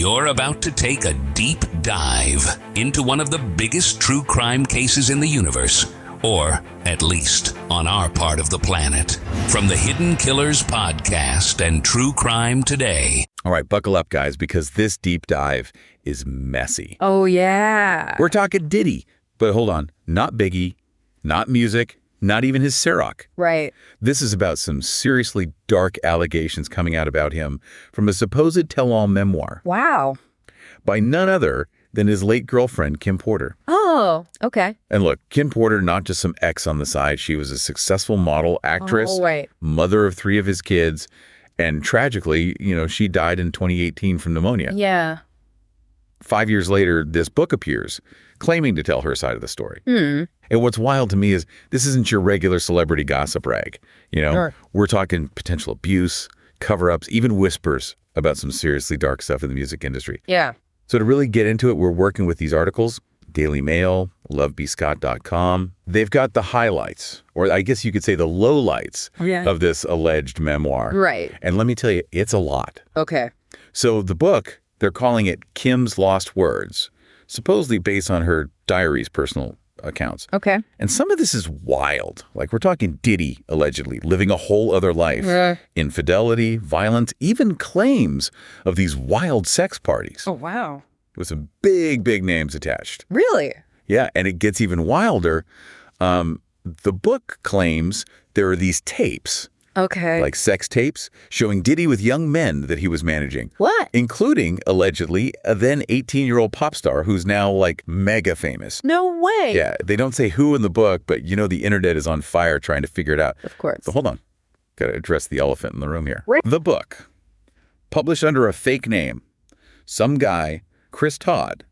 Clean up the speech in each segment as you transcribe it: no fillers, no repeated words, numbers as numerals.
You're about to take a deep dive into one of the biggest true crime cases in the universe, or at least on our part of the planet. From the Hidden Killers podcast and True Crime Today. All right, buckle up, guys, because this deep dive is messy. Oh, yeah. We're talking Diddy, but hold on, not Biggie, not music, not even his Ciroc. Right. This is about some seriously dark allegations coming out about him from a supposed tell-all memoir. Wow. By none other than his late girlfriend, Kim Porter. Oh, okay. And look, Kim Porter, not just some ex on the side. She was a successful model, actress, mother of 3 of his kids. And tragically, she died in 2018 from pneumonia. Yeah. 5 years later, this book appears, claiming to tell her side of the story. Hmm. And what's wild to me is this isn't your regular celebrity gossip rag. Sure. We're talking potential abuse, cover-ups, even whispers about some seriously dark stuff in the music industry. Yeah. So to really get into it, we're working with these articles, Daily Mail, lovebscott.com. They've got the highlights, or I guess you could say the lowlights of this alleged memoir. Right. And let me tell you, it's a lot. Okay. So the book, they're calling it Kim's Lost Words, supposedly based on her Diaries personal accounts. Okay. And some of this is wild. Like we're talking Diddy, allegedly, living a whole other life. Infidelity, violence, even claims of these wild sex parties. Oh, wow. With some big, big names attached. Really? Yeah, and it gets even wilder. The book claims there are these tapes, like sex tapes, showing Diddy with young men that he was managing. What? Including, allegedly, a then 18-year-old pop star who's now, like, mega famous. No way. Yeah, they don't say who in the book, but the internet is on fire trying to figure it out. Of course. But hold on. Got to address the elephant in the room here. The book, published under a fake name, some guy, Chris Todd,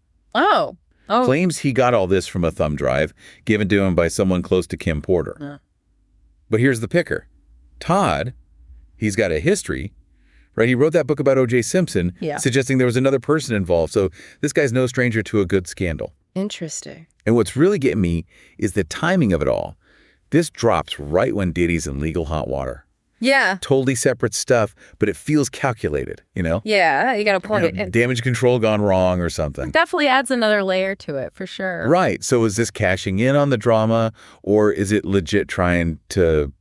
claims he got all this from a thumb drive given to him by someone close to Kim Porter. Yeah. But here's the picker. Todd, he's got a history, right? He wrote that book about O.J. Simpson, suggesting there was another person involved. So this guy's no stranger to a good scandal. Interesting. And what's really getting me is the timing of it all. This drops right when Diddy's in legal hot water. Yeah. Totally separate stuff, but it feels calculated, Yeah, you got a point. Damage control gone wrong or something. It definitely adds another layer to it, for sure. Right. So is this cashing in on the drama, or is it legit trying to,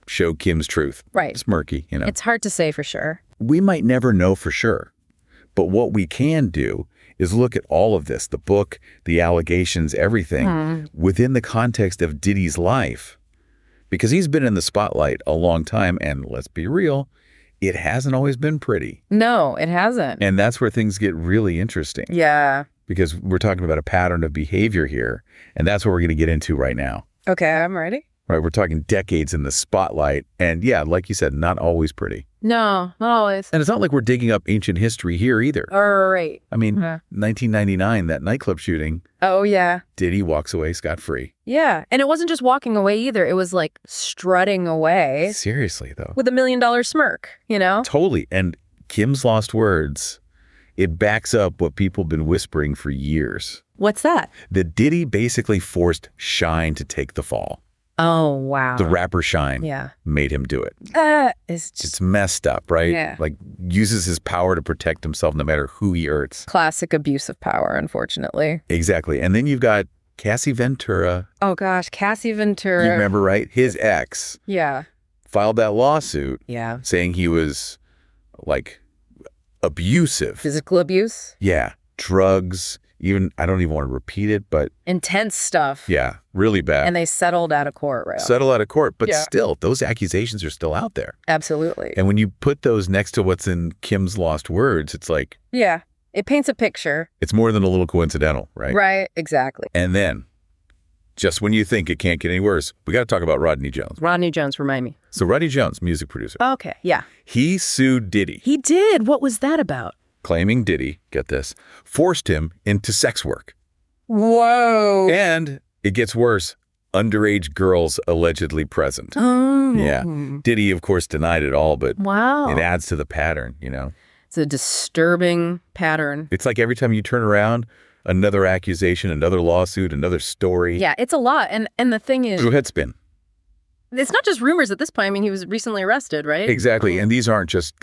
show Kim's truth? Right. It's murky, It's hard to say for sure. We might never know for sure. But what we can do is look at all of this, the book, the allegations, everything, within the context of Diddy's life. Because he's been in the spotlight a long time, and let's be real, it hasn't always been pretty. No, it hasn't. And that's where things get really interesting. Yeah. Because we're talking about a pattern of behavior here, and that's what we're going to get into right now. Okay, I'm ready. Right, we're talking decades in the spotlight, and yeah, like you said, not always pretty. No, not always. And it's not like we're digging up ancient history here either. Right. I mean, 1999, that nightclub shooting. Oh, yeah. Diddy walks away scot-free. Yeah, and it wasn't just walking away either. It was like strutting away. Seriously, though. With $1 million smirk, Totally. And Kim's Lost Words, it backs up what people have been whispering for years. What's that? That Diddy basically forced Shine to take the fall. Oh, wow. The rapper Shine made him do it. It's messed up, right? Yeah. Like, uses his power to protect himself no matter who he hurts. Classic abuse of power, unfortunately. Exactly. And then you've got Cassie Ventura. Oh, gosh, Cassie Ventura. You remember, right? His ex. Yeah. Filed that lawsuit. Yeah. Saying he was, abusive. Physical abuse? Yeah. Drugs. Even, I don't even want to repeat it, but... Intense stuff. Yeah, really bad. And they settled out of court, right? Settled out of court, but still, those accusations are still out there. Absolutely. And when you put those next to what's in Kim's Lost Words, it's like... Yeah, it paints a picture. It's more than a little coincidental, right? Right, exactly. And then, just when you think it can't get any worse, we got to talk about Rodney Jones. Rodney Jones, remind me. So Rodney Jones, music producer. Okay, yeah. He sued Diddy. He did? What was that about? Claiming Diddy, get this, forced him into sex work. Whoa. And it gets worse. Underage girls allegedly present. Oh. Yeah. Diddy, of course, denied it all, but it adds to the pattern, It's a disturbing pattern. It's like every time you turn around, another accusation, another lawsuit, another story. Yeah, it's a lot. And the thing is... Go ahead, spin. It's not just rumors at this point. I mean, he was recently arrested, right? Exactly. And these aren't just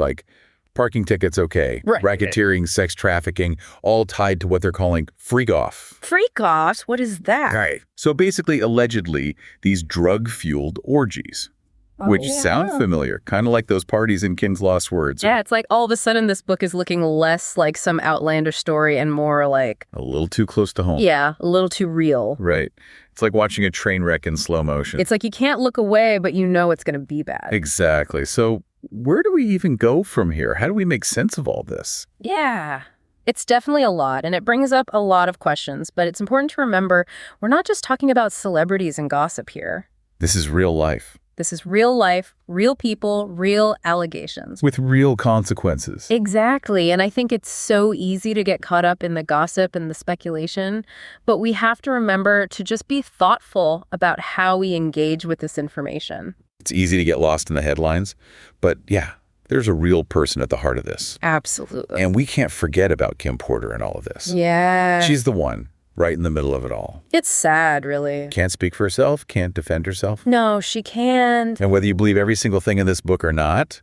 Parking tickets, okay. Right. Racketeering, sex trafficking, all tied to what they're calling freak-off. Freak-offs? What is that? Right. So basically, allegedly, these drug-fueled orgies, which sound familiar, kind of like those parties in King's Lost Words. Yeah, it's like all of a sudden this book is looking less like some outlandish story and more like... A little too close to home. Yeah, a little too real. Right. It's like watching a train wreck in slow motion. It's like you can't look away, but you know it's going to be bad. Exactly. So where do we even go from here? How do we make sense of all this? Yeah. It's definitely a lot, and it brings up a lot of questions, but it's important to remember we're not just talking about celebrities and gossip here. This is real life. This is real life, real people, real allegations. With real consequences. Exactly, and I think it's so easy to get caught up in the gossip and the speculation, but we have to remember to just be thoughtful about how we engage with this information. It's easy to get lost in the headlines, but yeah, there's a real person at the heart of this. Absolutely. And we can't forget about Kim Porter in all of this. Yeah. She's the one right in the middle of it all. It's sad, really. Can't speak for herself, can't defend herself. No, she can't. And whether you believe every single thing in this book or not,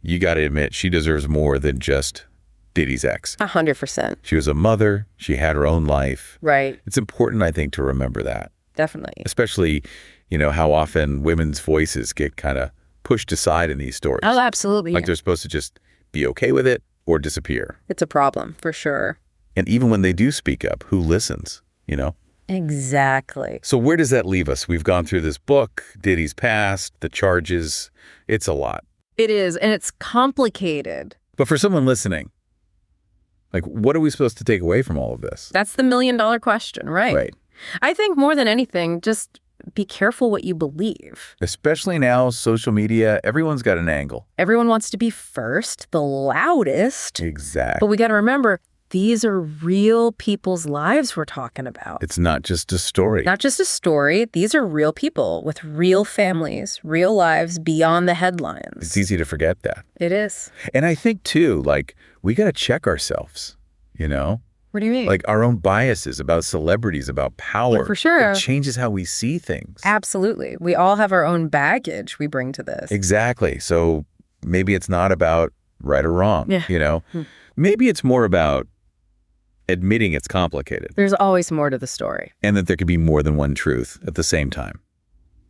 you got to admit she deserves more than just Diddy's ex. 100%. She was a mother. She had her own life. Right. It's important, I think, to remember that. Definitely. Especially, how often women's voices get kind of pushed aside in these stories. Oh, absolutely. Like they're supposed to just be okay with it or disappear. It's a problem, for sure. And even when they do speak up, who listens, Exactly. So where does that leave us? We've gone through this book, Diddy's past, the charges. It's a lot. It is, and it's complicated. But for someone listening, what are we supposed to take away from all of this? That's the million-dollar question, right? Right. I think more than anything, just be careful what you believe. Especially now, social media, everyone's got an angle. Everyone wants to be first, the loudest. Exactly. But we got to remember, these are real people's lives we're talking about. It's not just a story. Not just a story. These are real people with real families, real lives beyond the headlines. It's easy to forget that. It is. And I think, too, we got to check ourselves, What do you mean? Our own biases about celebrities, about power. For sure. It changes how we see things. Absolutely. We all have our own baggage we bring to this. Exactly. So maybe it's not about right or wrong, Yeah. Maybe it's more about admitting it's complicated. There's always more to the story. And that there could be more than one truth at the same time.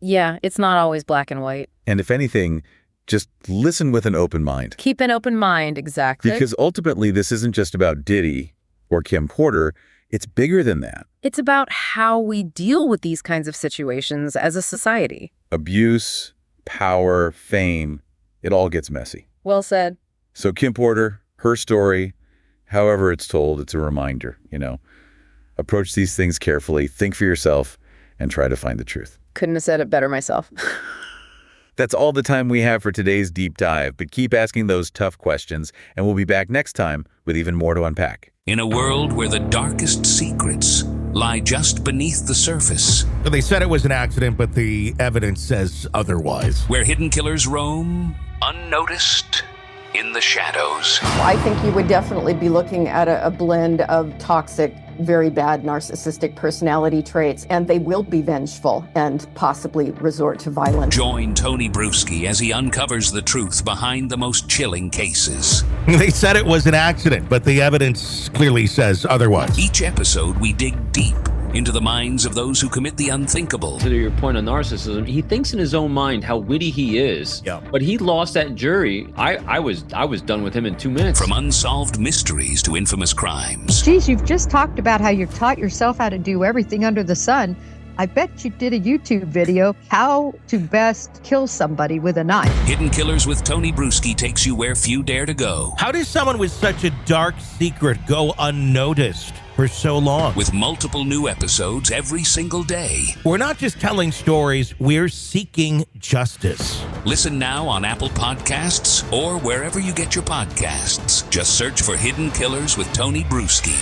Yeah, it's not always black and white. And if anything, just listen with an open mind. Keep an open mind, exactly. Because ultimately, this isn't just about Diddy or Kim Porter. It's bigger than that. It's about how we deal with these kinds of situations as a society. Abuse, power, fame, it all gets messy. Well said. So Kim Porter, her story, however it's told, it's a reminder, Approach these things carefully, think for yourself, and try to find the truth. Couldn't have said it better myself. That's all the time we have for today's deep dive, but keep asking those tough questions, and we'll be back next time with even more to unpack. In a world where the darkest secrets lie just beneath the surface, They said it was an accident, but the evidence says otherwise. where hidden killers roam unnoticed in the shadows. I think you would definitely be looking at a blend of toxic, very bad narcissistic personality traits, and they will be vengeful and possibly resort to violence. Join Tony Bruschi as he uncovers the truth behind the most chilling cases. They said it was an accident, but the evidence clearly says otherwise. Each episode, we dig deep into the minds of those who commit the unthinkable. To your point on narcissism, he thinks in his own mind how witty he is. Yeah. But he lost that jury. I was done with him in 2 minutes. From unsolved mysteries to infamous crimes. Geez, you've just talked about how you've taught yourself how to do everything under the sun. I bet you did a YouTube video, how to best kill somebody with a knife. Hidden Killers with Tony Bruschi takes you where few dare to go. How does someone with such a dark secret go unnoticed for so long? With multiple new episodes every single day. We're not just telling stories, we're seeking justice. Listen now on Apple Podcasts or wherever you get your podcasts. Just search for Hidden Killers with Tony Bruschi.